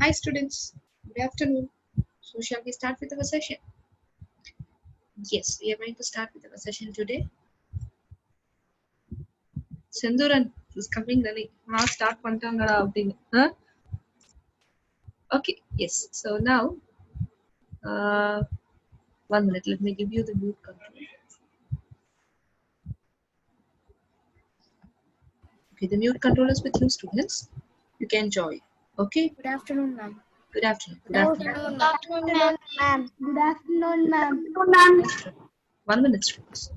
Hi students, good afternoon. So shall we start with our session? Yes, we are going to start with our session today. Senduran is coming running. Start pantangada outing. Huh? Okay, yes. So now, uh, 1 minute. Let me give you the mute control. Okay, the mute control is with you students. You can join. Okay. Good afternoon, ma'am. Good afternoon. Good Good afternoon. afternoon, Good afternoon, ma'am. Good afternoon, ma'am. Yes, 1 minute students.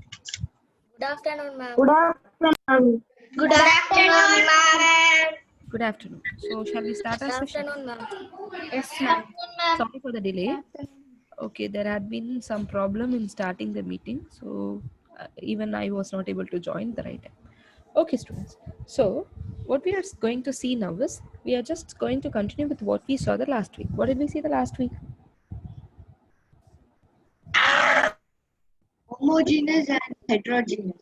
Good afternoon, ma'am. Good afternoon. Good Good afternoon, ma'am. Good afternoon. So shall we start our Good session? afternoon, ma'am. Yes, ma'am. Sorry for the delay. Okay, there had been some problem in starting the meeting, so even I was not able to join the right time. Okay, students. So, what we are going to see now is we are just going to continue with what we saw the last week. What did we see the last week? Homogeneous and heterogeneous.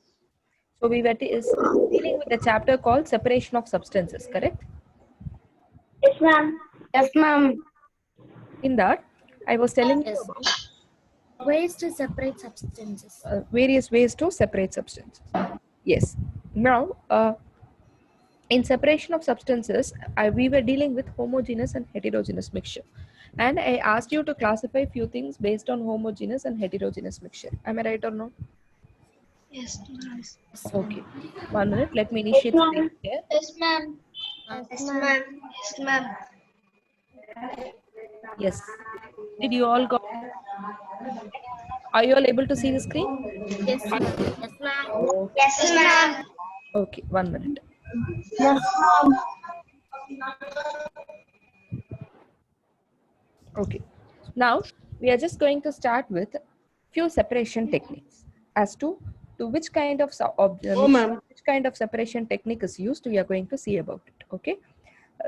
So, we were dealing with the chapter called separation of substances, correct? Yes, ma'am. Yes, ma'am. In that, I was telling you Yes. about Ways to separate substances. various ways to separate substances. Yes. Now, in separation of substances, we were dealing with homogeneous and heterogeneous mixture. And I asked you to classify few things based on homogeneous and heterogeneous mixture. Am I right or no? Yes, ma'am. Yes, ma'am. Okay. 1 minute. Let me Yes, initiate screen ma'am. here. Yes, ma'am. Yes, Yes, ma'am. Yes, ma'am. Yes. Did you all got? Are you all able to see the screen? Yes, ma'am. Yes, ma'am. Okay. Yes, ma'am. Okay. 1 minute. Yes, ma'am. Okay. Now we are just going to start with few separation techniques as to which kind of Oh, mixture, ma'am. which kind of separation technique is used. We are going to see about it. Okay.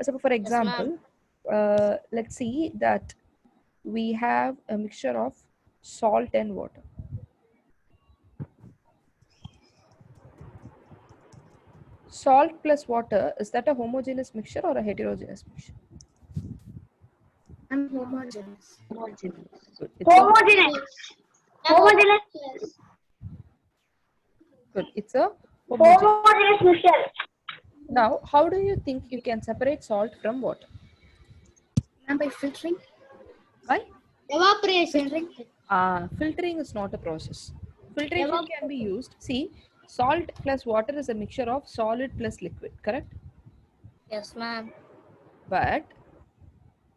So, for Yes, ma'am. example, let's see that we have a mixture of salt and water. Salt plus water, is that a homogeneous mixture or a heterogeneous mixture? I'm homogeneous. Good. It's a Homogeneous. Homogeneous. good. It's a homogeneous. Homogeneous mixture. Now, how do you think you can separate salt from water? Ma'am, by filtering. Why? Evaporation. Filtering. Filtering is not a process. Filtration can be Evaporation. used. See, salt plus water is a mixture of solid plus liquid, correct? Yes, ma'am. But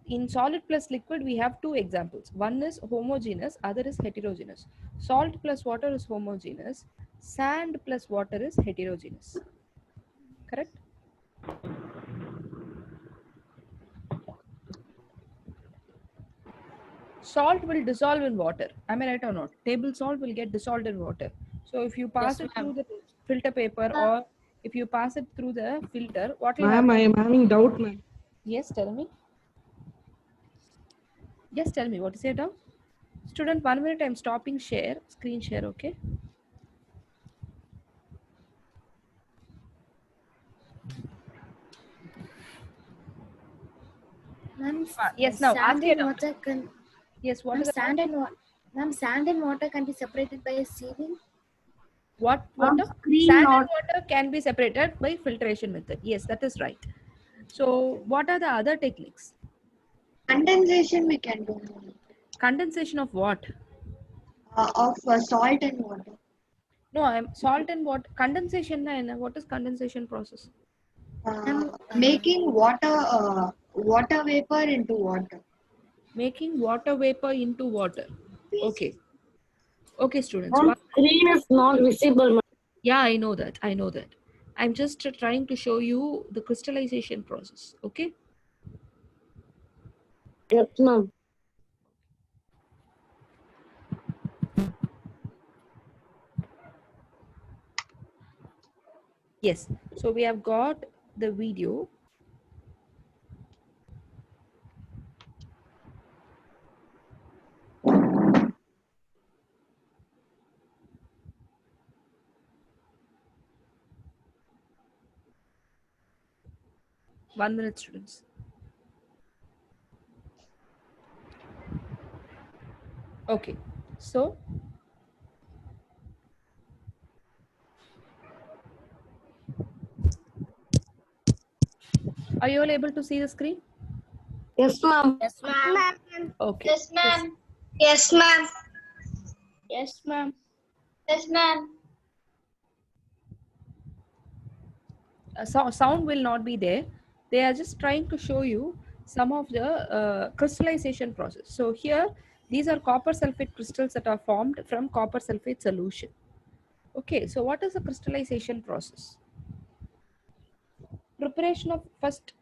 in solid plus liquid, we have two examples. One is homogeneous, other is heterogeneous. Salt plus water is homogeneous. Sand plus water is heterogeneous. Correct? Salt will dissolve in water. Am I right or not? Table salt will get dissolved in water. So if you pass Yes, it ma'am. through the filter paper or if you pass it through the filter, what will Ma'am, I happen? am having doubt, ma'am. Yes, tell me. Yes, tell me. What is your doubt? Student, 1 minute. I'm stopping share. Screen share, okay? Ma'am, Yes, now ask sand your and doubt. water can. Yes, what Ma'am, is the doubt? sand and water can be separated by a sieving. What Ma'am, water? screen Sand and not. water can be separated by filtration method. Yes, that is right. So, what are the other techniques? Condensation we can do. Condensation of what? Of salt and water. No, I'm salt and water. Condensation. What is condensation process? Ma'am, Making water vapor into water. Making water vapor into water. Okay. Okay, students. Ma'am, screen is not visible, ma'am. Yeah, I know that. I know that. I'm just trying to show you the crystallization process. Okay. Yes, ma'am. Yes. So we have got the video. One minute, students. Okay, so are you all able to see the screen? Yes, ma'am. Yes, ma'am. Okay. Yes, ma'am. Yes, ma'am. Yes, ma'am. Yes, ma'am. Sound will not be there. They are just trying to show you some of the crystallization process. So here, these are copper sulfate crystals that are formed from copper sulfate solution. Okay, so what is the crystallization process? Preparation of first.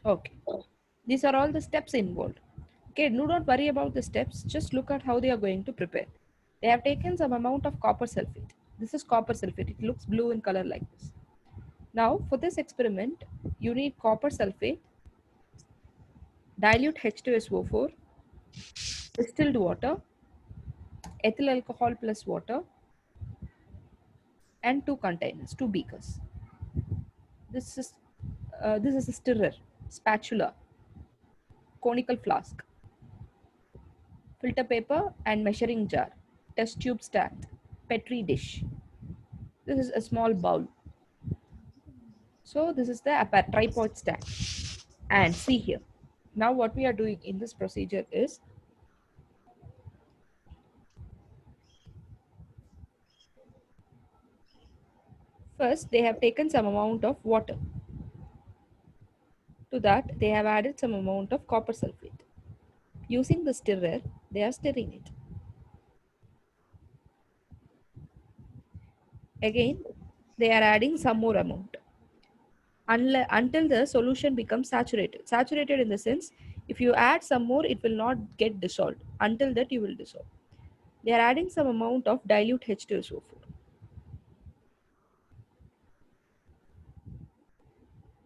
Okay, these are all the steps involved. Okay, do not worry about the steps, just look at how they are going to prepare. They have taken some amount of copper sulfate. This is copper sulfate, it looks blue in color like this. Now for this experiment, you need copper sulfate, dilute H2SO4, distilled water, ethyl alcohol plus water, and two containers, two beakers. This is a stirrer, spatula, conical flask, filter paper, and measuring jar, test tube stand, petri dish. This is a small bowl. So this is the tripod stand. And see here. Now what we are doing in this procedure is, first they have taken some amount of water. To that they have added some amount of copper sulfate. Using the stirrer, they are stirring it. Again, they are adding some more amount until the solution becomes saturated. Saturated in the sense, if you add some more, it will not get dissolved. Until that, you will dissolve. They are adding some amount of dilute H2SO4.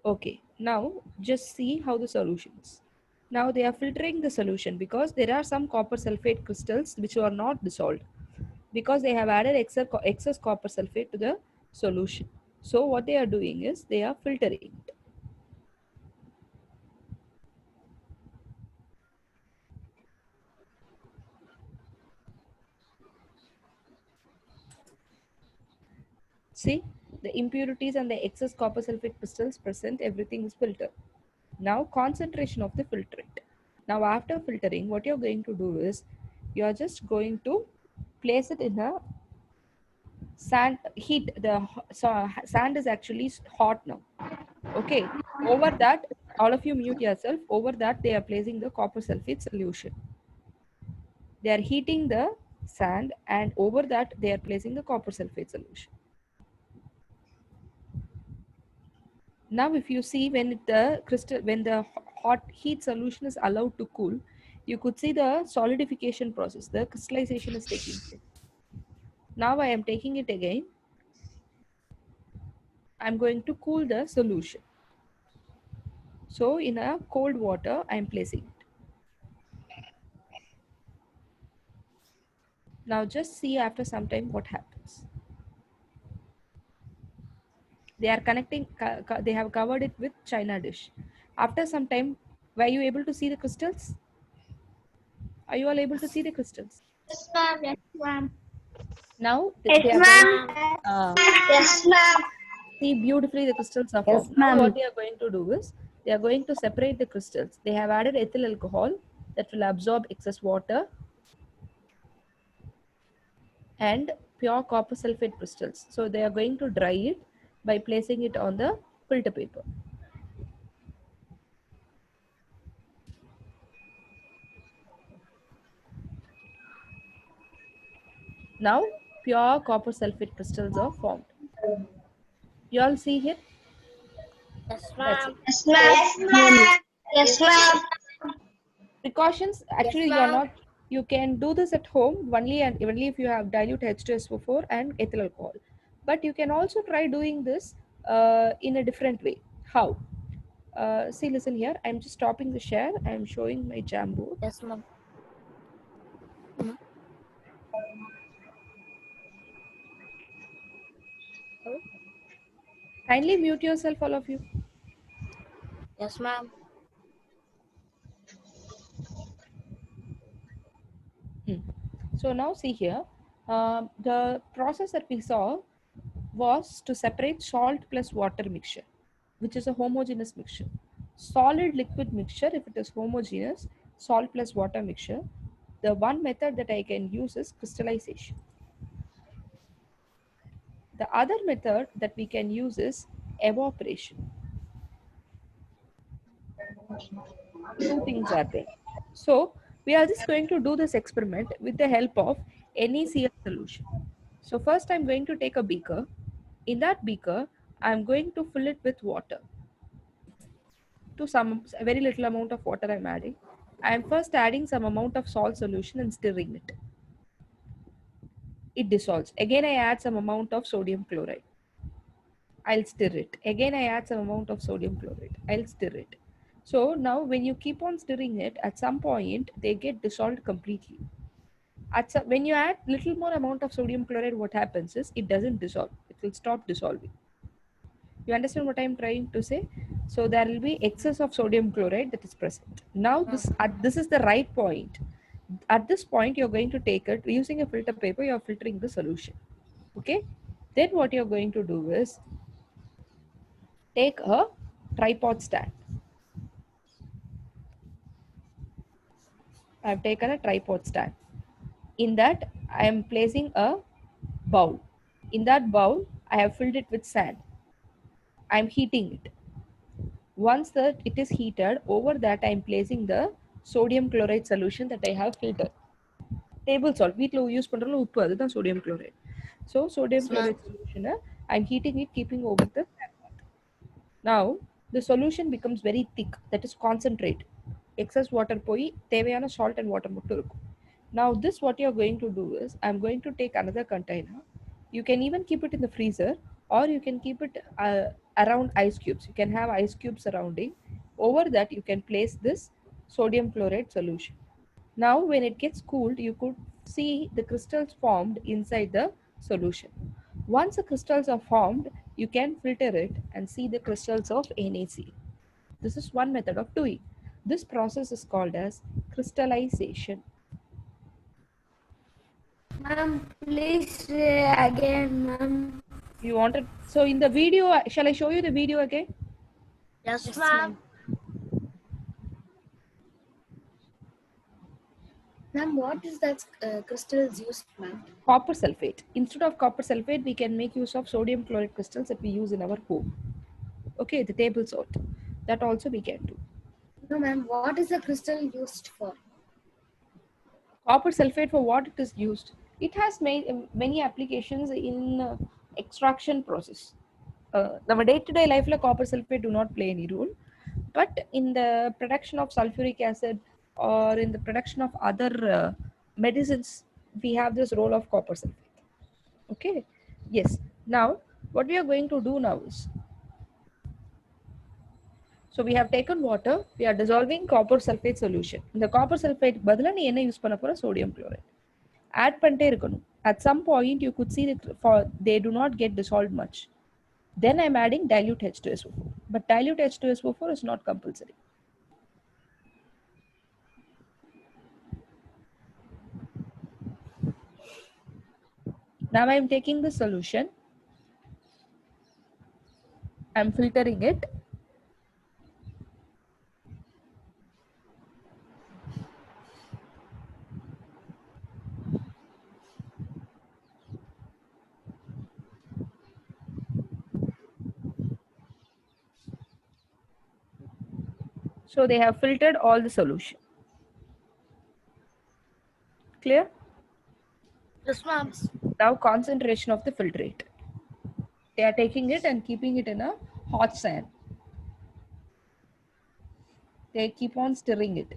Okay, now just see how the solution is. Now they are filtering the solution because there are some copper sulfate crystals which are not dissolved because they have added excess copper sulfate to the solution. So what they are doing is they are filtering it. See, the impurities and the excess copper sulfate crystals present, everything is filtered. Now concentration of the filtrate. Now after filtering, what you're going to do is you are just going to place it in a sand heat. Sand is actually hot now. Okay, over that, all of you mute yourself. Over that, they are placing the copper sulfate solution. They are heating the sand, and over that, they are placing the copper sulfate solution. Now, if you see when the hot heat solution is allowed to cool, you could see the solidification process. The crystallization is taking place. Now I am taking it again. I'm going to cool the solution. So in a cold water, I'm placing it. Now just see after some time what happens. They are connecting. They have covered it with china dish. After some time, were you able to see the crystals? Are you all able to see the crystals? Yes, ma'am. Yes, ma'am. Now Yes, they are going. ma'am. Yes, ma'am. See beautifully the crystals are Yes, formed. Now what ma'am. they are going to do is they are going to separate the crystals. They have added ethyl alcohol that will absorb excess water and pure copper sulfate crystals. So they are going to dry it by placing it on the filter paper. Now pure copper sulfate crystals are formed. You all see here? Yes, That's it. ma'am. Yes, So ma'am. Yes, ma'am. precautions, Yes, actually you are ma'am. not, you can do this at home only and only if you have dilute H2SO4 and ethyl alcohol. But you can also try doing this in a different way. How? See, listen here. I'm just stopping the share. I'm showing my Jamboard. Yes, ma'am. Kindly mute yourself, all of you. Yes, ma'am. So now see here, the process that we saw was to separate salt plus water mixture, which is a homogeneous mixture. Solid liquid mixture, if it is homogeneous, salt plus water mixture, the one method that I can use is crystallization. The other method that we can use is evaporation. Two things are there. So we are just going to do this experiment with the help of NaCl solution. So first I'm going to take a beaker. In that beaker, I'm going to fill it with water. To some a very little amount of water I'm adding. I'm first adding some amount of salt solution and stirring it. It dissolves. Again I add some amount of sodium chloride. I'll stir it. Again I add some amount of sodium chloride. I'll stir it. So now when you keep on stirring it, at some point they get dissolved completely. When you add little more amount of sodium chloride, what happens is it doesn't dissolve. It will stop dissolving. You understand what I'm trying to say? So there will be excess of sodium chloride that is present. Now this is the right point. At this point, you're going to take it using a filter paper. You're filtering the solution. Okay. Then what you're going to do is take a tripod stand. I've taken a tripod stand. In that, I am placing a bowl. In that bowl, I have filled it with sand. I'm heating it. Once that it is heated, over that I am placing the sodium chloride solution that I have filtered. Table salt. வீட்டில் use பண்ணுற உப்பு அதுதான் sodium chloride. So sodium Yes, ma'am. chloride solution, I'm heating it, keeping over the fan. Now the solution becomes very thick, that is concentrate. Excess water போய் தேவையான salt and water மட்டும் இருக்கும். Now this what you're going to do is I'm going to take another container. You can even keep it in the freezer, or you can keep it around ice cubes. You can have ice cubes surrounding. Over that you can place this sodium chloride solution. Now when it gets cooled, you could see the crystals formed inside the solution. Once the crystals are formed, you can filter it and see the crystals of NaCl. This is one method of doing. This process is called as crystallization. Ma'am, please say again, ma'am. You wanted, so in the video, shall I show you the video again? Yes, ma'am. Ma'am, what is that crystals used, ma'am? Copper sulfate. Instead of copper sulfate, we can make use of sodium chloride crystals that we use in our home. Okay, the table salt. That also we can do. No, ma'am. What is the crystal used for? Copper sulfate, for what it is used? It has many applications in extraction process. Our day-to-day life, like copper sulfate do not play any role, but in the production of sulfuric acid or in the production of other medicines, we have this role of copper sulfate. Okay. Yes. Now what we are going to do now is, so we have taken water, we are dissolving copper sulfate solution. In the copper sulfate பதிலா நீ என்ன use பண்ண போற? Sodium chloride. Add பண்ணிட்டே இருக்கணும். At some point you could see that for they do not get dissolved much. Then I'm adding dilute H2SO4. But dilute H2SO4 is not compulsory. Now I'm taking the solution, I'm filtering it. So they have filtered all the solution. Clear? Yes, ma'am. Now concentration of the filtrate. They are taking it and keeping it in a hot sand. They keep on stirring it.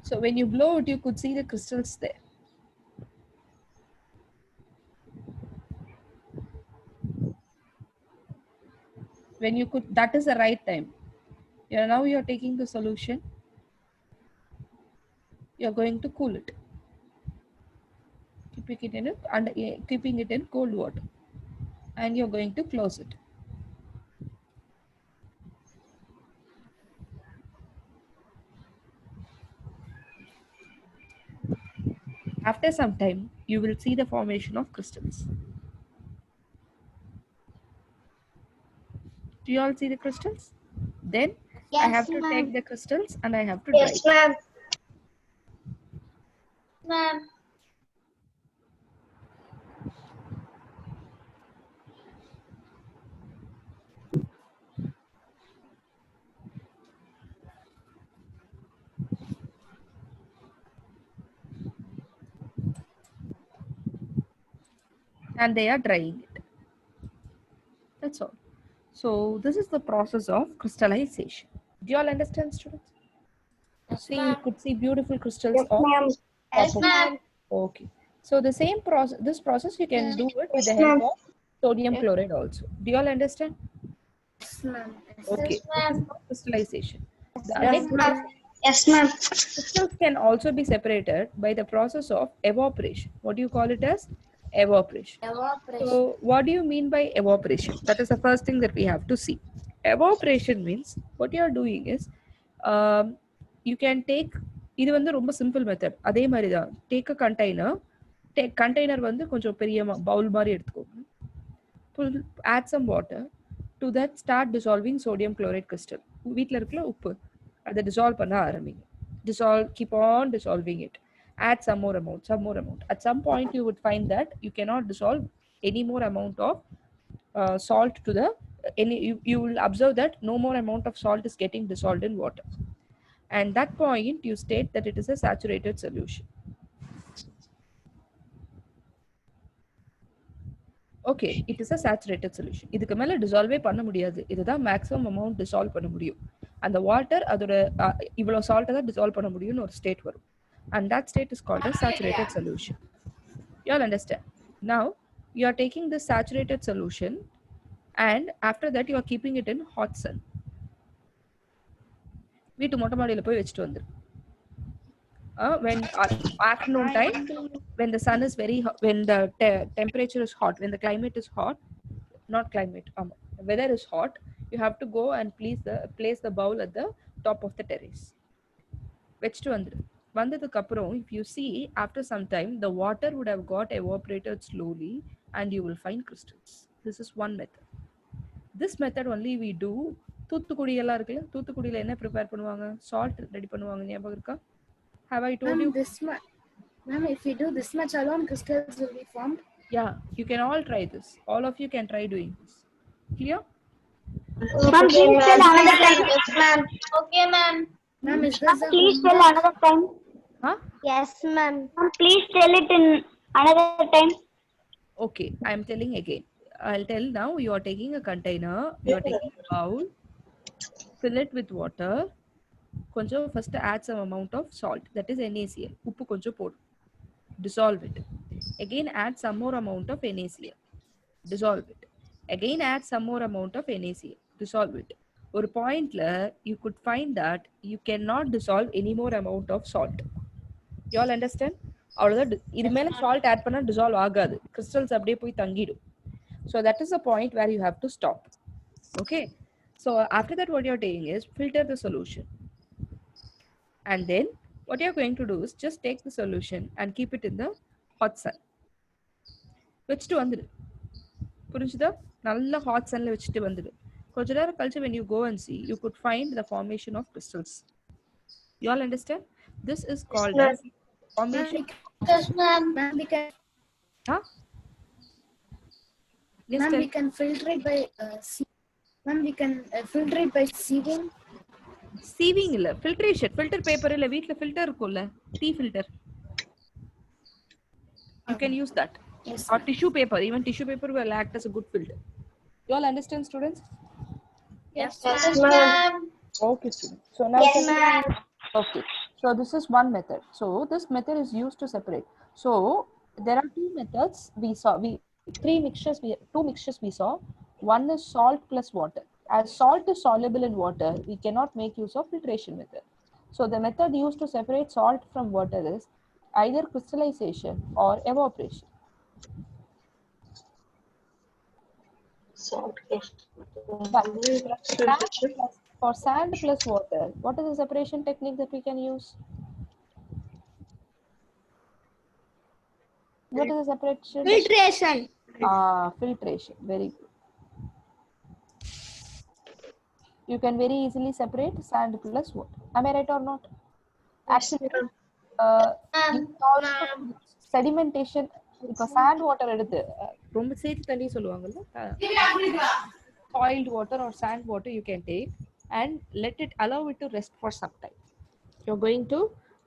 So when you blow it, you could see the crystals there. When you could, that is the right time. Yeah, now you are taking the solution. You are going to cool it, keeping it in cold water, and you're going to close it. After some time, you will see the formation of crystals. Do you all see the crystals? Then I Yes, have to ma'am. take the crystals and I have to dry Yes, it. ma'am. Ma'am. And they are drying it. That's all. So this is the process of crystallization. Do you all understand, students? Yes, See, you ma'am. could see beautiful crystals Yes, on ma'am. top Yes, of. ma'am. Okay. So the same process, this process you can do it with the Yes, help ma'am. of sodium Yes, chloride also. Do you all understand? yes, ma'am. Yes, Okay. Yes, This is ma'am. called crystallization. The Yes, next ma'am. process, Yes, ma'am. crystals can also be separated by the process of evaporation. What do you call it as? Evaporation. evaporation. So, what do you mean by evaporation? That is the first thing that we have to see. Evaporation means what you are doing is, um, you can take, இது வந்து ரொம்ப simple method. அதே மாதிரி தான், take a container, container வந்து கொஞ்சம் பெரிய பவுல் மாதிரி எடுத்துக்கோங்க. Pull, add some water to that, start dissolving sodium chloride crystal. வீட்டில் இருக்கிற உப்பு அதை dissolve பண்ண ஆரம்பிங்க. Dissolve, keep on dissolving it. Add some more amount, some more amount. At some point, you would find that you cannot dissolve any more amount of salt to the you will observe that no more amount of salt is getting dissolved in water. And that point, you state that it is a saturated solution. Okay, it is a saturated solution. இதுக்கு மேல dissolve பண்ண முடியாது. இதுதான் maximum amount dissolve பண்ண முடியும். அந்த water அதோட இவ்வளவு salt தான் dissolve பண்ண முடியும்னு ஒரு state வரும். And that state is called as saturated solution. You all understand? Now, you are taking this saturated solution and after that you are keeping it in hot sun. வீட்டு மொட்டை மாடியில போய் வச்சுட்டு வந்துரு. When afternoon time, when the sun is very hot, when the temperature is hot, when the climate is hot, not climate, weather is hot, you have to go and place the bowl at the top of the terrace. வச்சுட்டு வந்துரு. வந்ததுக்கு அப்புறம், if you see, after some time the water would have got evaporated slowly and you will find crystals. This is one method. This method only we do. Thoothukudi எல்லாம் இருக்குல்ல, தூத்துக்குடியில என்ன prepare பண்ணுவாங்க? Salt ready பண்ணுவாங்க, ஞாபகம் இருக்கா? Have I told Ma'am, you? this much. Ma'am, if we do this much alone, crystals will be formed. Yeah, you can all try this. All of you can try doing this. Clear? Ma'am, please tell another time. Yes, ma'am. Okay, ma'am. Ma'am, is this Ma'am, a please tell homework? another time. Huh? Yes, ma'am. Ma'am, please tell it in another time. Okay, I'm telling again. I'll tell now. You are taking a container, you are taking a bowl, fill it with water. கொஞ்சம் first add some amount of salt, that is NaCl. உப்பு கொஞ்சம் போடு. Dissolve it. Again add some more amount of NaCl. Dissolve it. Again add some more amount of NaCl. Dissolve it. ஒரு பாயிண்ட்ல you could find that you cannot dissolve any more amount of salt. You all understand? அவ்வளவுதான். இது மேல salt add பண்ணா dissolve ஆகாது. Crystals அப்படியே போய் தங்கிடும். So that is the point where you have to stop. Okay. So after that, what you're doing is filter the solution. And then what you're going to do is just take the solution and keep it in the hot sun. வச்சுட்டு வந்துடு. புரிஞ்சுதா? நல்ல hot sunல வச்சுட்டு வந்துடு. கொஞ்ச நேரம் கழிச்சு, when you go and see, you could find the formation of crystals. You all understand? This is called ma'am. as formation. Yes, ma'am. Ma'am, we can. Huh? Yes, Ma'am, tell. we can filter it by. Ma'am, we can filter it by sieving. Sieving இல்ல, filtration. Filter paper இல்ல, வீட்ல filter இருக்கும்ல, tea filter. You can use that. Yes, Or ma'am. tissue paper. Even tissue paper will act as a good filter. You all understand, students? Yes, ma'am. Okay, students. So now Yes, ma'am. okay. So this is one method. So this method is used to separate. So there are two methods we saw. Two mixtures we saw. One is salt plus water. As salt is soluble in water, we cannot make use of filtration method. So the method used to separate salt from water is either crystallization or evaporation. Salt But for sand plus water, what is the separation technique that we can use? What is the separation? Filtration. Filtration. Very good. You can very easily separate sand plus water. Am I right or not? Actually, you can also use sedimentation. இப்போ sand water எடுத்து ரொம்ப சேர்த்து தண்ணி சொல்லுவாங்கல்ல soiled water or sand water you can take and let it allow it to rest for some time. You're going to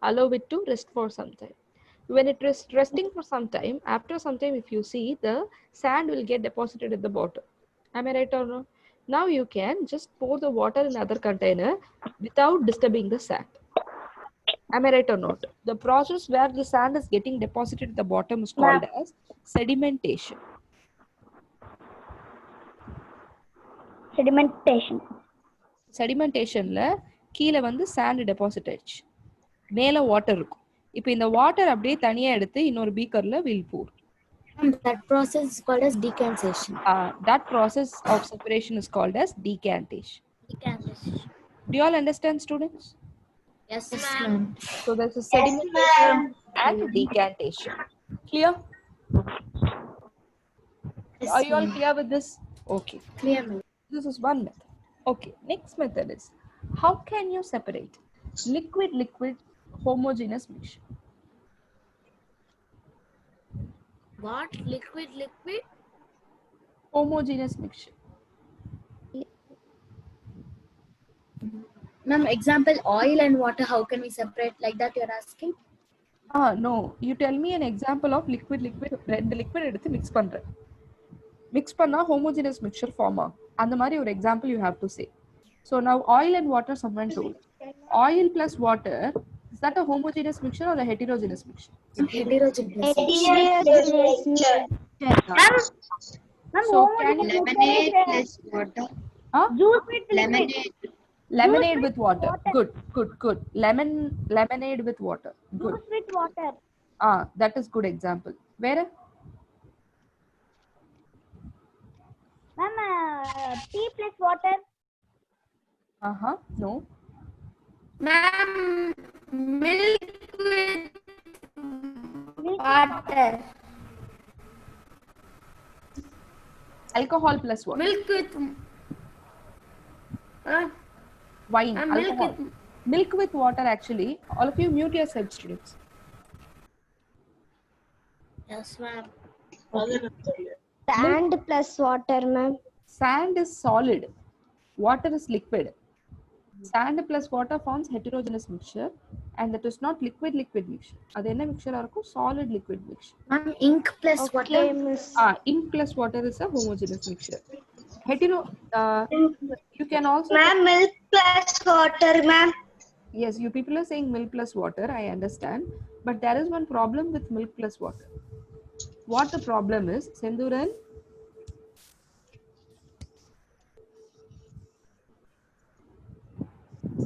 allow it to rest for some time. When it is resting for some time, after some time if you see, the sand will get deposited at the bottom. Am I right or no? Now you can just pour the water in other container without disturbing the sand. Am I right or not? The process where the sand is getting deposited at the bottom is called as sedimentation. செடிமெண்டேஷன்ல கீழே வந்து sand deposit ஆயிடுச்சு, மேலே water இருக்கும். இப்போ இந்த water அப்படியே தனியா எடுத்து இன்னொரு பீக்கர்ல will pour. That process is called as decantation. That process of separation is called as decantation. Do you all understand, students? Yes, ma'am. So there's a sedimentation and decantation. Clear? Yes, Are you all ma'am. clear with this? Okay. Clear, ma'am. This is one method. Okay, next method is how can you separate liquid homogeneous mixture? What? Liquid? Homogeneous mixture. Ma'am, example, oil and water, how can we separate like that you're asking? No, you tell me an example of liquid ரெண்டு liquid எடுத்து mix பண்றேன். Mix பண்ணா homogeneous mixture form ஆகும். அந்த மாதிரி ஒரு example you have to say. So now oil and water, someone told. Oil plus water, is that a homogeneous mixture or a heterogeneous mixture? Heterogeneous. So can you Lemonade plus water. Lemonade with water. Good. Lemonade with water. Good. Juice with water. That is good example. Where? Ma'am, tea plus water. No. Ma'am, milk with water. Alcohol plus water. Milk with Wine. milk Alcohol. Milk with water, actually. All of you mute yourself, students. Yes, ma'am. Sand plus water, ma'am. Sand is solid. Water is liquid. Sand plus water forms heterogeneous mixture, and that is not liquid mixture. அது என்ன mixture இருக்கும்? Solid liquid mixture. Ma'am, ink plus water. Ink plus water is a homogeneous mixture. You can also. Ma'am, milk plus water, ma'am. Yes, you people are saying milk plus water. I understand, but there is one problem with milk plus water. What the problem is, Senduran?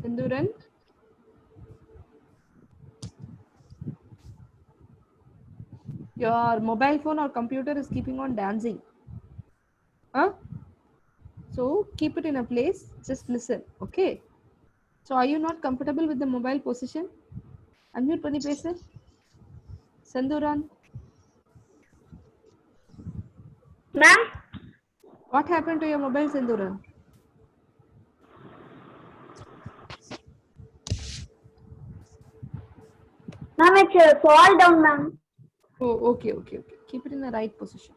Senduran? Your mobile phone or computer is keeping on dancing. So keep it in a place, just listen, okay? So are you not comfortable with the mobile position? Unmute பண்ணி பேசு. Senduran? Ma'am, What happened to your mobile, Senduran? ma'am, it's fall down, ma'am. Oh, okay. Keep it in the right position.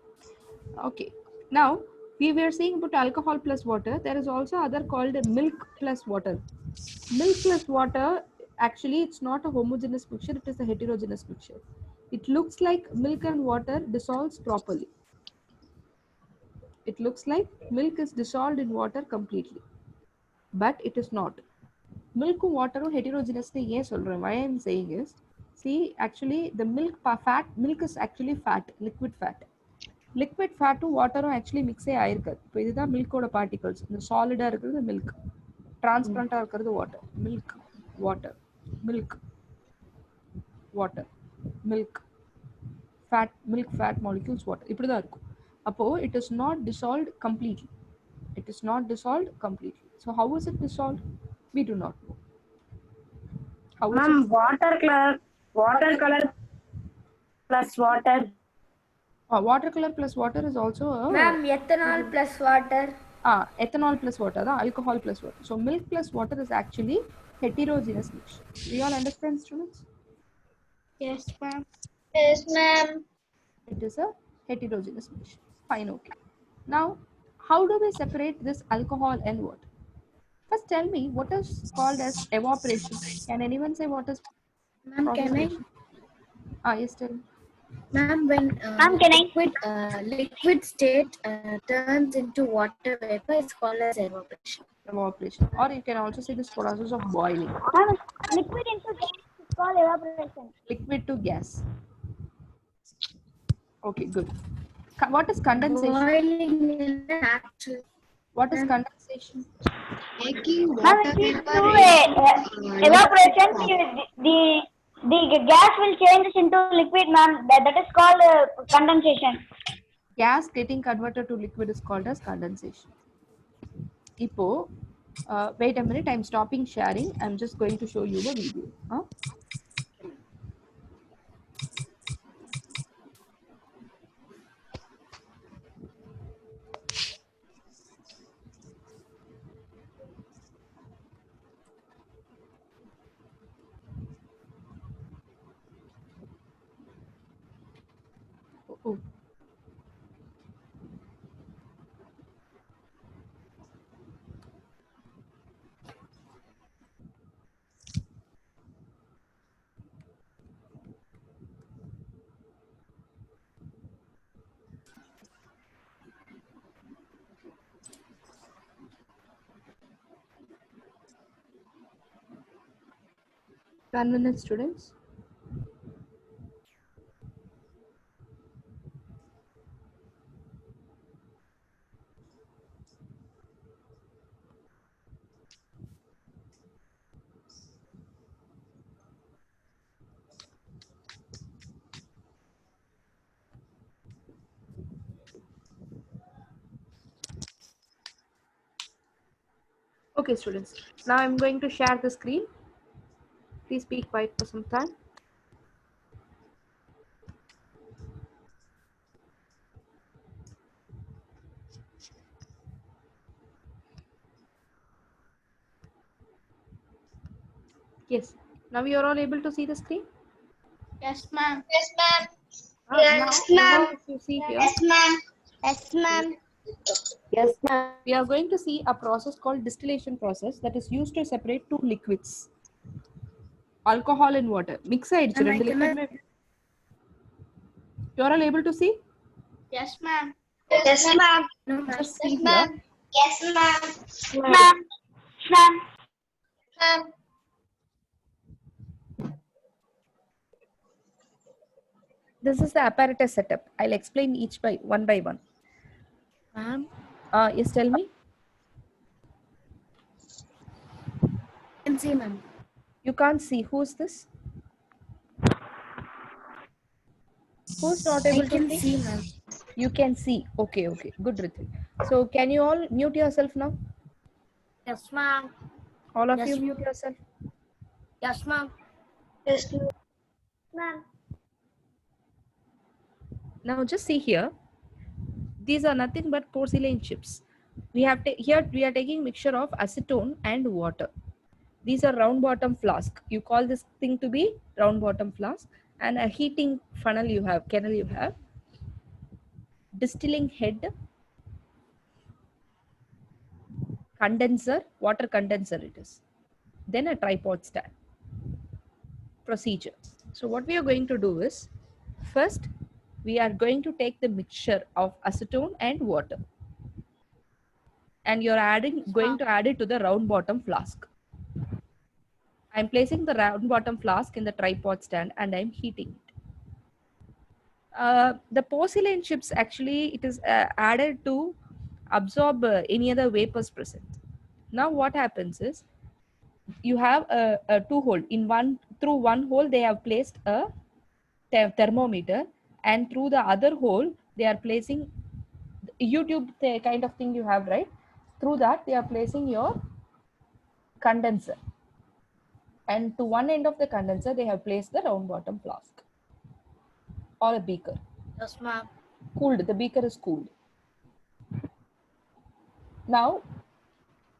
Okay. Now, we were saying about alcohol plus water. There is also other called milk plus water. Milk plus water, actually, it's not a homogeneous mixture. It is a heterogeneous mixture. It looks like milk and water dissolves properly. It looks like milk is dissolved in water completely. But it is not. Milk and water are heterogeneous. Why I am saying is, see, actually, the milk is actually fat, liquid fat. Liquid ஃபேட்டும் வாட்டரும் actually மிக்ஸே ஆயிருக்காது. இப்போ இதுதான் மில்கோட particles. இந்த சாலிடாக இருக்கிறது milk, டிரான்ஸ்பரண்டாக இருக்கிறது water. Milk water, milk water, milk fat molecules water, இப்படி தான் இருக்கும். அப்போ it is not dissolved completely. It is not dissolved completely. So how is it dissolved? We do not know. How is Ma'am, it? watercolor plus water. Watercolor plus water is also a Ma'am, ethanol plus water. ethanol plus water, alcohol plus water. So milk plus water is actually heterogeneous mixture. Do you all understand, students? Yes, ma'am. Yes, ma'am. It is a heterogeneous mixture. Fine, okay. Now, how do we separate this alcohol and water? First, tell me what is called as evaporation. Can anyone say what is Ma'am, can I? processation? Yes, tell me. Ma'am, when Ma'am, can I? liquid state turns into water vapor, it's called as evaporation. Evaporation. Or you can also say this process of boiling. Ma'am, liquid into gas is called evaporation. Liquid to gas. Okay, good. What is condensation? Boiling in an actual. What is condensation? Making Ma'am, water it is vapor through evaporation. The gas will change into liquid, ma'am. That is called condensation. Gas getting converted to liquid is called as condensation. Ipo, wait a minute, I'm stopping sharing. I'm just going to show you a video. Oh. Convenient students. Okay, students. Now I'm going to share the screen. Please be quiet for some time. Yes. Now you are all able to see the screen? Yes, ma'am. Yes, ma'am. Yes, ma'am. If you see here, Yes, ma'am. Yes, ma'am. Yes, ma'am. we are going to see a process called distillation process that is used to separate two liquids, alcohol and water. Mix ஆயிடுச்சு ரெண்டு liquid. You are all able to see? Yes, ma'am. Yes, ma'am. No, ma'am. Just see here. Yes, ma'am. Ma'am, ma'am. Ma'am. This is the apparatus setup. I'll explain each by one. Ma'am. Yes, tell me. Can see, ma'am. You can't see. Who's this? Who's not I able to can see? see, ma'am. You can see. Okay. Good, Ritik. So can you all mute yourself now? Yes, ma'am. All of Yes, you mute yourself. Yes, ma'am. Yes, Ma'am. Now just see here. These are nothing but porcelain chips. Here we are taking mixture of acetone and water. These are round bottom flask. You call this thing to be round bottom flask, and a heating funnel you have, kennel you have, distilling head, condenser, water condenser it is, then a tripod stand. Procedure. So what we are going to do is, first we are going to take the mixture of acetone and water, and you're going to add it to the round bottom flask. I'm placing the round bottom flask in the tripod stand and I'm heating it. The porcelain chips actually it is added to absorb any other vapors present. Now what happens is you have a two hole in one through one hole they have placed a thermometer, and through the other hole they are placing YouTube kind of thing you have, right? Through that they are placing your condenser, and to one end of the condenser they have placed the round bottom flask or a beaker. Yes, ma'am. Cooled, the beaker is cooled. Now,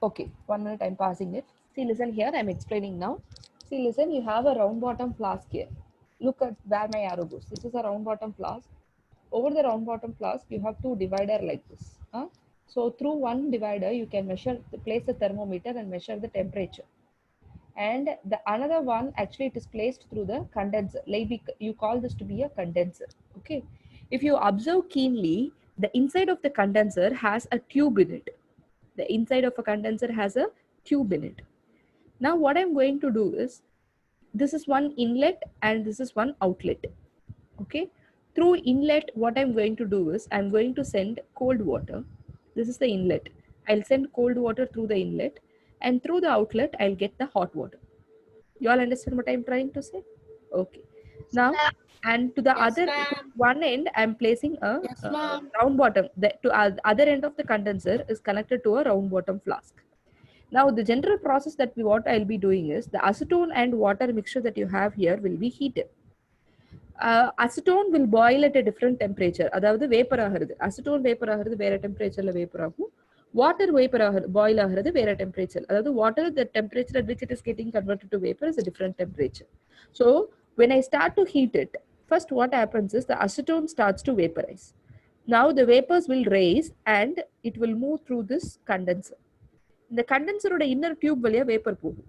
okay, 1 minute, I'm passing it. See, listen here, I'm explaining now. See, listen, you have a round bottom flask here. Look at where my arrow goes. This is a round bottom flask. Over the round bottom flask, you have two divider like this. Huh? So through one divider, you can measure, place the thermometer and measure the temperature. And the another one, actually it is placed through the condenser. Like you call this to be a condenser. Okay. If you observe keenly, the inside of the condenser has a tube in it. The inside of a condenser has a tube in it. Now what I'm going to do is, this is one inlet and this is one outlet. Okay. Through inlet, what I'm going to do is, I'm going to send cold water. This is the inlet. I'll send cold water through the inlet, and through the outlet, I'll get the hot water. You all understand what I'm trying to say? Okay. Now, and to the other one end, I'm placing a, round bottom. The other end of the condenser is connected to a round bottom flask. Now, the general process that what I'll be doing is, the acetone and water mixture that you have here will be heated. Acetone will boil at a different temperature. அதாவது vapour ஆகிறது. Acetone vapour ஆகிறது வேற டெம்பரேச்சர்ல vapour ஆகும். Water vapour boil ஆகிறது வேற temperature. அதாவது water, the temperature at which it is getting converted to vapor is a different temperature. So when I start to heat it, first what happens is the acetone starts to vaporize. Now the vapors will raise and it will move through this condenser. இந்த கண்டென்சரோட inner tube வழியா vapour போகும்.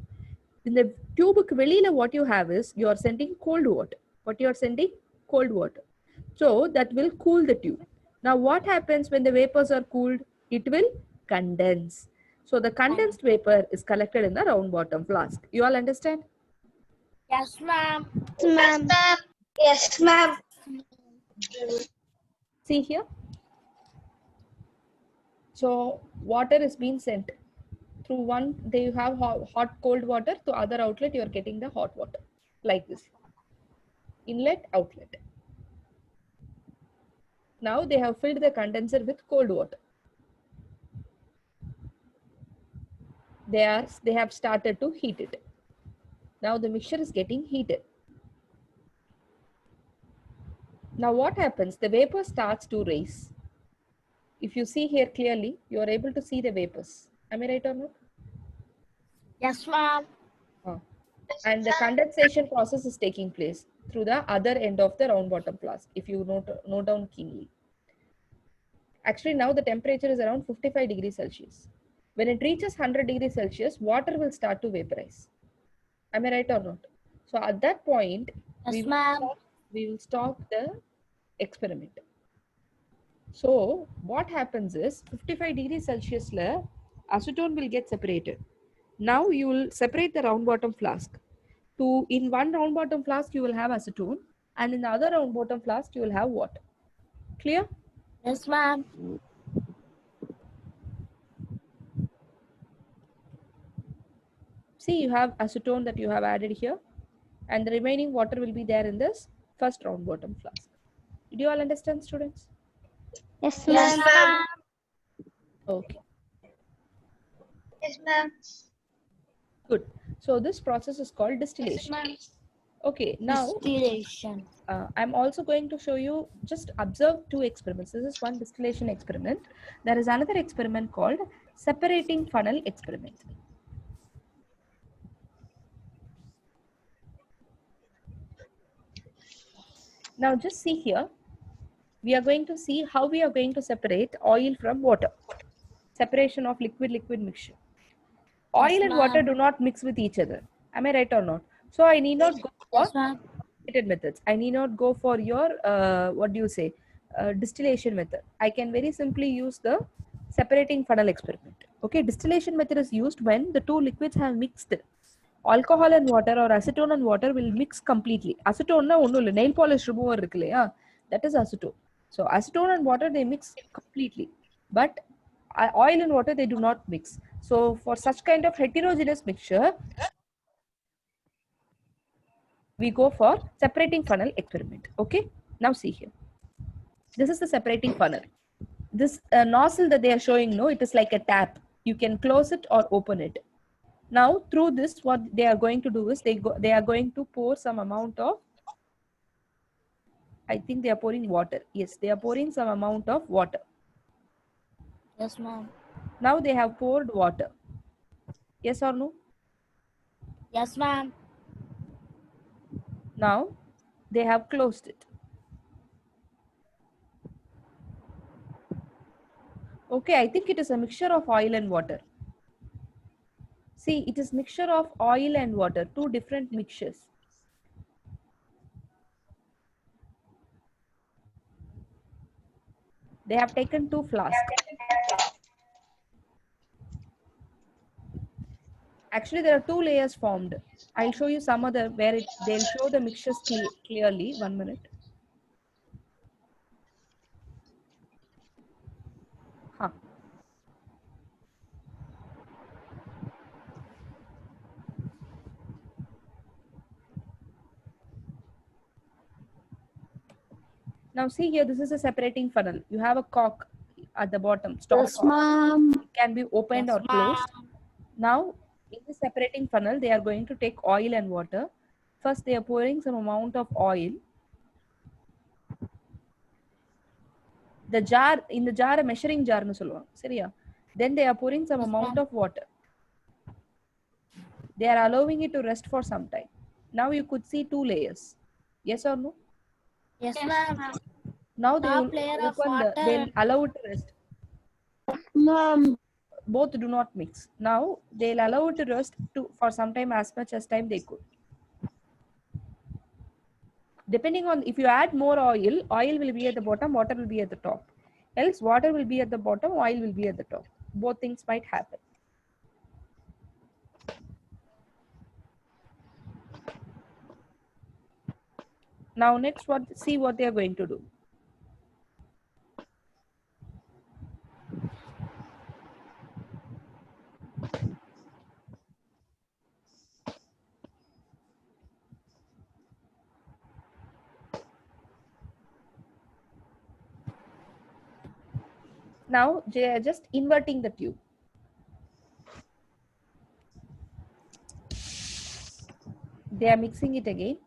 இந்த டியூபுக்கு வெளியில what you have is, you are sending cold water. What you are sending? Cold water. So that will cool the tube. Now what happens when the vapors are cooled? It will condense. So the condensed vapor is collected in the round bottom flask. You all understand? Yes, ma'am. Yes, ma'am. Yes, ma'am. See here. So water is being sent through one, they have hot cold water, to other outlet you are getting the hot water like this. Inlet, outlet. Now they have filled the condenser with cold water. They have started to heat it. Now the mixture is getting heated. Now what happens? The vapor starts to raise. If you see here clearly, you are able to see the vapors. Am I right or not? Yes, ma'am. And the condensation process is taking place through the other end of the round bottom flask. If you note down keenly. Actually, now the temperature is around 55 degrees Celsius. When it reaches 100 degrees Celsius, water will start to vaporize. Am I right or not? So at that point, Yes, ma'am. We will stop the experiment. So what happens is, 55 degrees Celsius la acetone will get separated. Now you will separate the round bottom flask. In one round bottom flask you will have acetone, and in the other round bottom flask you will have water. Clear? Yes, ma'am. See, you have acetone that you have added here, and the remaining water will be there in this first round bottom flask. Did you all understand, students? Yes, Yes, ma'am. ma'am. Okay, Yes, ma'am. good. So this process is called distillation. Okay, now Distillation. I'm also going to show you, just observe two experiments. This is one distillation experiment. There is another experiment called separating funnel experiment. Now just see here, we are going to see how we are going to separate oil from water. Separation of liquid mixture. Oil and water do not mix with each other. Am I right or not? So I need not go for Yes, ma'am. methods. I need not go for your what do you say, distillation method. I can very simply use the separating funnel experiment. Okay, distillation method is used when the two liquids have mixed. Alcohol and water or acetone and water will mix completely. Acetone na onnu illa, nail polish remover irukku illaya, that is acetone. So acetone and water, they mix completely, but oil and water, they do not mix. So for such kind of heterogeneous mixture, we go for separating funnel experiment. Okay, now see here. This is the separating funnel. This nozzle that they are showing, no, it is like a tap. You can close it or open it. Now through this, what they are going to do is they are going to pour some amount of, I think they are pouring water. Yes, they are pouring some amount of water. Yes, ma'am. Now they have poured water. Yes or no? Yes, ma'am. Now they have closed it. Okay, I think it is a mixture of oil and water. See, it is mixture of oil and water, two different mixtures. They have taken two flasks. Actually, there are two layers formed. I'll show you some other where they'll show the mixtures clearly. 1 minute. Huh. Now see here, this is a separating funnel. You have a cork at the bottom. Stop. Yes, ma'am. It can be opened or closed. Now, in the separating funnel, they are going to take oil and water. First, they are pouring some amount of oil. The jar, in the jar, a measuring jar, then they are pouring some amount of water. They are allowing it to rest for some time. Now you could see two layers. Yes or no? Yes, ma'am. Now they will Top layer of open they'll water. allow it to rest. Ma'am. Both do not mix. Now they'll allow it to rest for some time, as much as time they could. Depending on, if you add more oil, oil will be at the bottom, water will be at the top. Else water will be at the bottom, oil will be at the top. Both things might happen. Now next, see what they are going to do. Now they are just inverting the tube. They are mixing it again.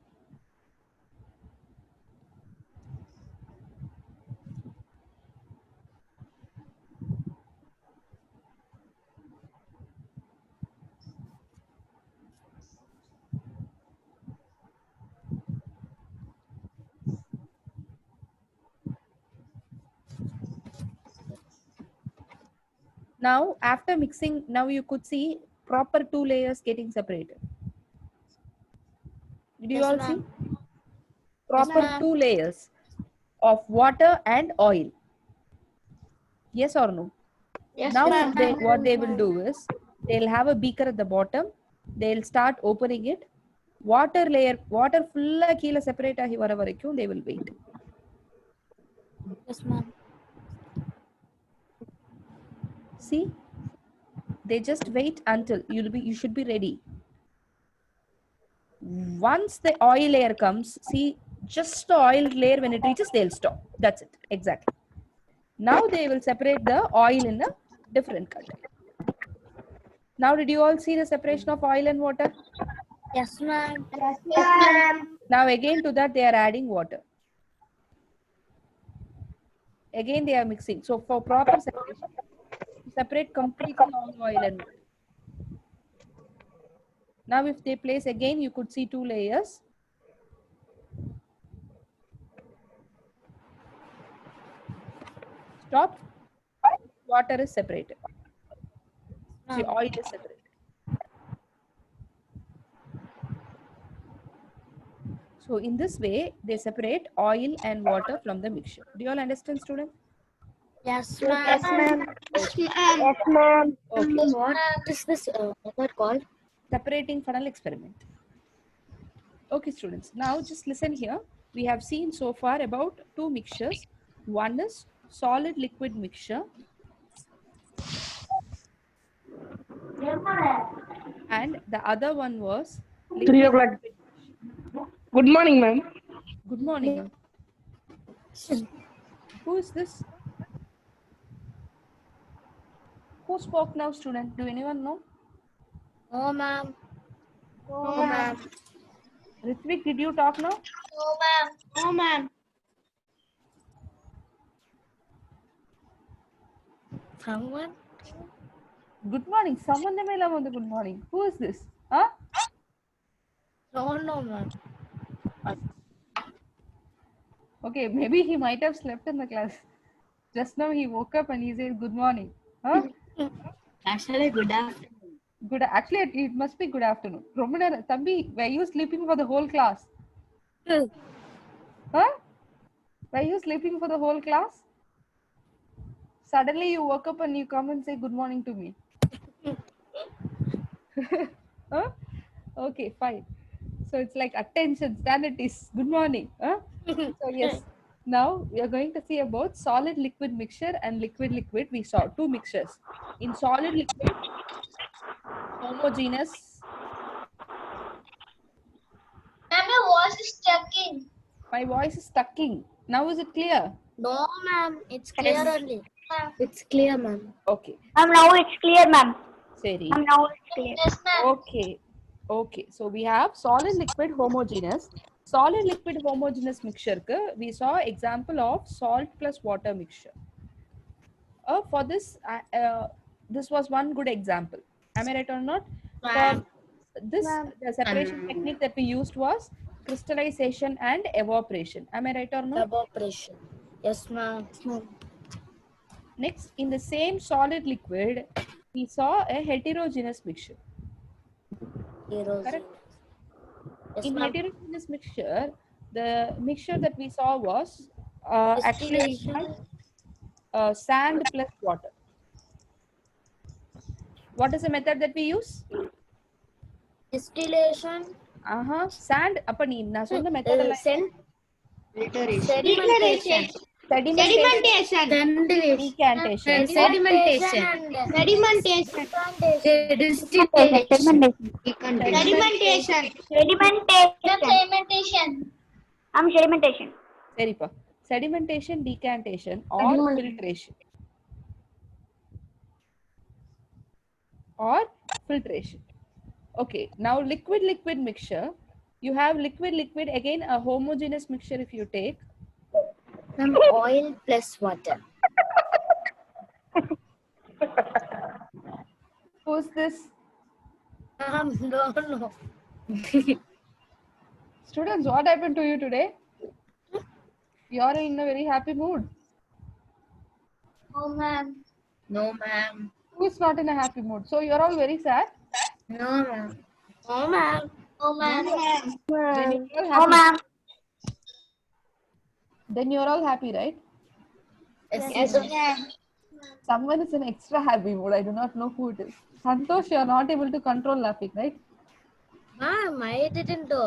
Now after mixing, now you could see proper two layers getting separated. Did you all see? Proper two layers of water and oil. Yes or no? Yes, Now ma'am. what they will do is, they'll have a beaker at the bottom. They'll start opening it. Water full keela separate ahi vara varaikkum they will wait. Yes, ma'am. See, they just wait until you should be ready. Once the oil layer comes, see, just the oil layer, when it reaches, they'll stop. That's it. Exactly. Now they will separate the oil in a different container. Now did you all see the separation of oil and water? Yes, ma'am. Yes, ma'am. Now again to that they are adding water. Again they are mixing. So for proper separation, separate completely all oil and water. Now if they place again, you could see two layers. Stop. Water is separated. See, oil is separated. So in this way, they separate oil and water from the mixture. Do you all understand, students? Yes, Yes, ma'am. ma'am. Yes, ma'am. Okay. What is this method called? Separating funnel experiment. Okay, students. Now just listen here. we have seen so far about two mixtures. One is solid liquid mixture and the other one was 3 liquid o'clock. liquid. Good morning, ma'am. Good morning. Who is this? Who spoke now, student? Do anyone know? No, ma'am. No, No, ma'am. ma'am. Ritvik, did you talk now? No, ma'am. No, ma'am. Someone? Good morning. Someone the good morning. Who is this? Huh? No, ma'am. Okay, maybe he might have slept in the class. Just now he woke up and he said good morning. Huh? Actually, good afternoon. Good. Actually, it must be good afternoon. Romana, Tambi, were you sleeping for the whole class? Huh? Were you sleeping for the whole class? Suddenly you woke up and you come and say good morning to me. Huh? Okay, fine. So it's like attention, stand at this. Good morning. Huh? So yes, now we are going to see about solid liquid mixture and liquid liquid. We saw two mixtures. In solid liquid, homogeneous. Ma'am, your voice is stuck in. My voice is stucking. Now is it clear? No, ma'am. It's clear Yes. only. Ma'am. It's clear, ma'am. Okay. Ma'am, now it's clear, ma'am. Seri. Ma'am, now it's clear. Yes, ma'am. Okay. Okay. So we have solid liquid homogeneous. Solid liquid homogeneous mixture. We saw example of salt plus water mixture. For this, this was one good example. Am I right or not? For this, the separation technique that we used was crystallization and evaporation. Am I right or not? Evaporation. Yes, ma'am. Next, in the same solid liquid, we saw a heterogeneous mixture. Correct? Yes, In ma'am. heterogeneous mixture, the mixture that we saw was actually we Distillation. had sand plus water. What is the method that we use? Distillation. Sand. அப்ப நீ நான் சொன்ன method எல்லாம் Sedimentation. sedimentation, decantation, Sedimentation. Sedimentation. Distillation. Sedimentation. Sedimentation. I'm sedimentation. சரிப்பா. Sedimentation, decantation or filtration. Or filtration. Okay, now liquid liquid mixture. You have liquid liquid, again a homogeneous mixture if you take. Ma'am, oil plus water. Who's this? No. Students, what happened to you today? You are in a very happy mood. Oh, ma'am. No, ma'am. Who is not in a happy mood? So you are all very sad. No, ma'am. No, ma'am. Oh, ma'am. Then you are all Oh, happy. ma'am. Then you are all happy, right? Yes, Ma'am. Someone is in extra happy mood. I do not know who it is. Santosh, you are not able to control laughing, right? ma'am, I didn't do.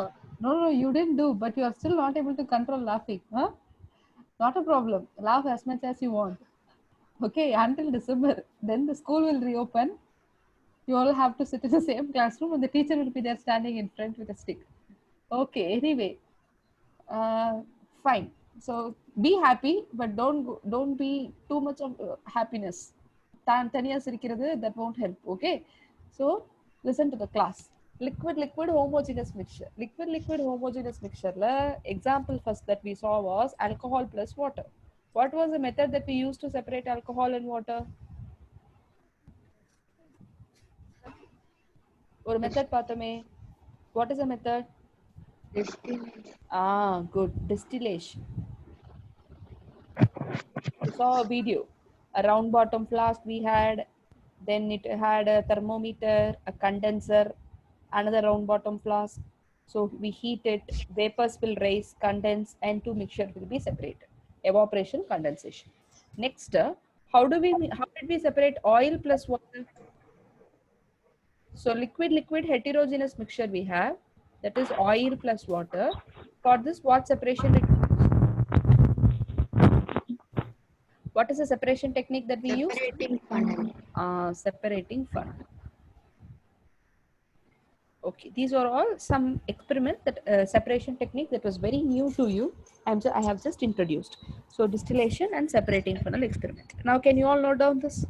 No, you didn't do, but you are still not able to control laughing. Huh? Not a problem. Laugh as much as you want. Okay, until December. Then the school will reopen. You all have to sit in the same classroom and the teacher will be there standing in front with a stick. Okay, anyway. Fine. So be happy, but don't be too much of happiness. தனியா சிரிக்கிறது, that won't help. Okay, so listen to the class. Liquid liquid homogeneous mixture. Liquid homogeneous mixture la example first that we saw was alcohol plus water. What was the method that we used to separate alcohol and water? ஒரு method பார்த்தோமே. What is the method? Good. Distillation. You saw a video. A round bottom flask we had, then it had a thermometer, a condenser, another round bottom flask. So we heat it, vapors will rise, condense, and two mixture will be separated. Evaporation, condensation. Next, how did we separate oil plus water? So liquid heterogeneous mixture we have, that is oil plus water. for this, what separation what is the separation technique that we use? Separating funnel. Okay, these are all some experiment that separation technique that was very new to you. I have just introduced. So distillation and separating funnel experiment. Now, can you all note down this?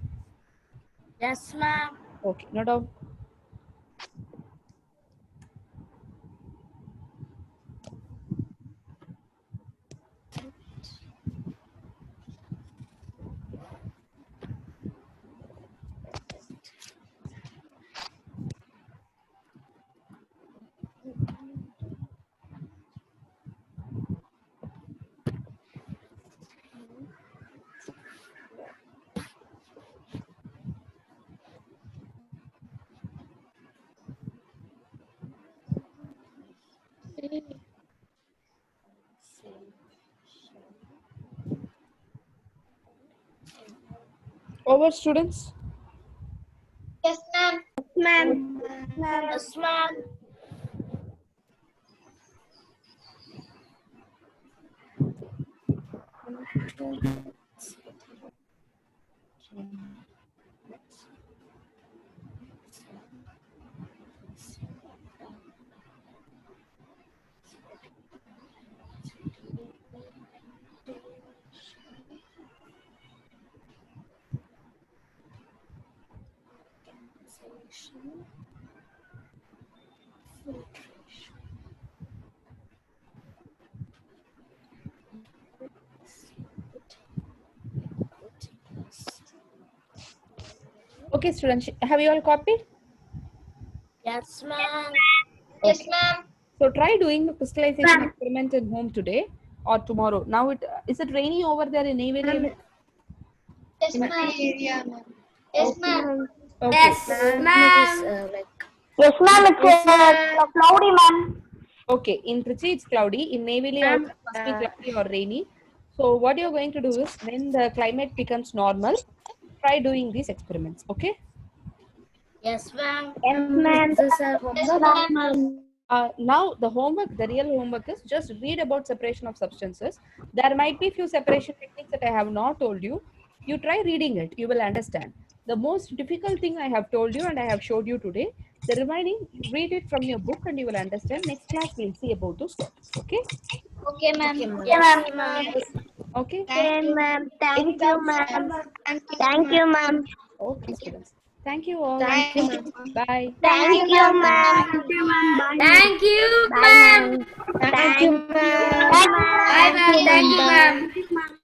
Yes, ma'am. Okay, note down. Over, students. Yes, ma'am. Yes, ma'am. Okay, students, have you all copied? Yes, ma'am. Yes, ma'am. So try doing the crystallization experiment at home today or tomorrow. Now, is it rainy over there in Neyveli area? Yes, ma'am. Yes, ma'am. Okay. Yes, ma'am. Yes, ma'am. It's cloudy, ma'am. Okay, in Trichy it's cloudy. In Neyveli also it must be cloudy or rainy. So what you're going to do is, when the climate becomes normal, try doing these experiments. Okay. Yes, ma'am. Yes, ma'am. Is this our Yes, homework? ma'am. Now the homework, the real homework is just read about separation of substances. There might be few separation techniques that I have not told you. You try reading it, you will understand. The most difficult thing I have told you and I have showed you today, the remaining, you read it from your book and you will understand. Next class we'll see about those topics. Okay. Okay, ma'am. Yes, ma'am. Okay. Okay, ma'am. Any Thank you, doubts? ma'am. Thank you, ma'am. Okay, students. Thank you all. Thank you, ma'am. Bye. Thank you, ma'am. Thank you, Bye, ma'am. ma'am. Thank you, ma'am. Bye, ma'am. Thank you, ma'am.